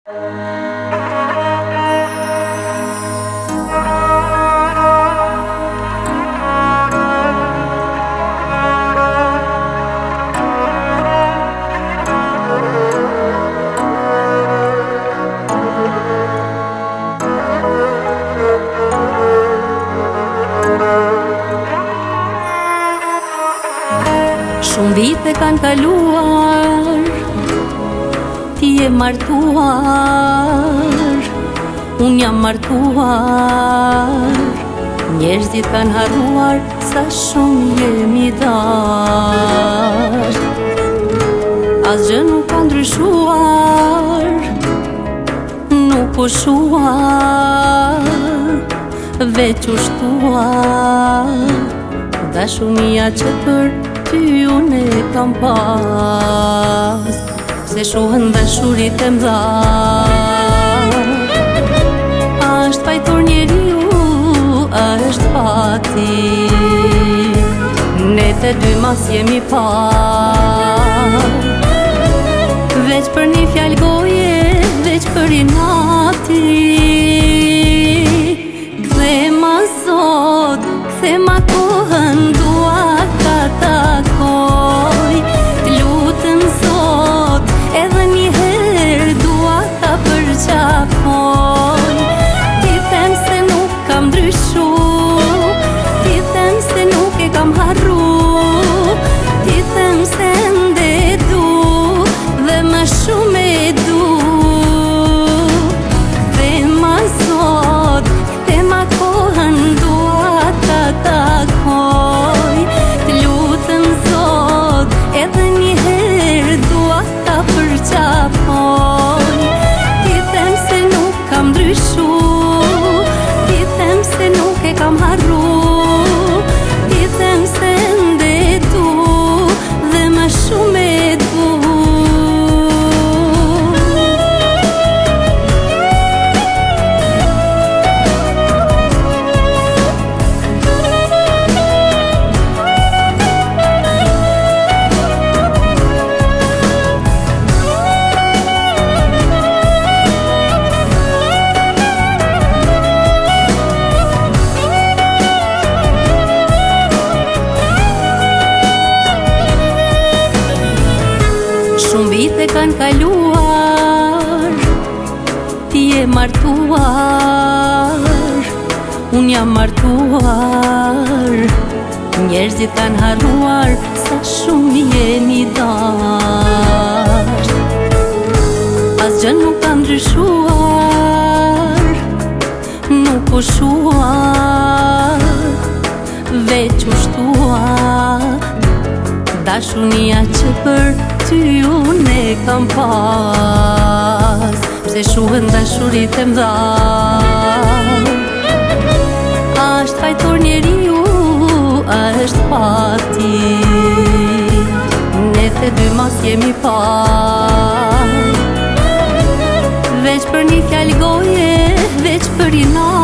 Shumë vite kanë kaluar, ti je martuar, unë jam martuar. Njerëzit kanë harruar sa shumë jemi dasht. Asgjë nuk ka ndryshuar, nuk po shuar, veç u shtuar. Dashunia që për ty unë e kam pas, se shuhen dashurit e mdha. Ashtë fajtor njeriu, është pati, ne të dy mas jemi pa. Veç për një fjallë goje, veç për inati. Kthema zot, kthema kohën, dua ka takoj. Lutem zot, edhe një herë dua ta përqafoj. Ti them se nuk kam ndryshu, ti them se nuk e kam harru, ti them se ende du dhe më shumë e du. Kthema zot, kthema kohën, dua ta takoj. Lutem zot, edhe një herë dua ta përqafoj. Ti them se nuk kam ndryshu, ti them se nuk e kam harru, ti them se ende du dhe më shumë e du. Shumë vite kanë kaluar, ti je martuar, unë jam martuar. Njerëzit kanë harruar sa shumë jemi dasht. Asgjë nuk ka ndryshuar, nuk po shuar, veç u shtuar. Dashunia që për ty unë e kam pas, pse shuhen dashurit e mdha. Ashtë fajtor njeriu, është pati, ne të dy mas jemi pa. Veç për një fjallë goje, veç për inat.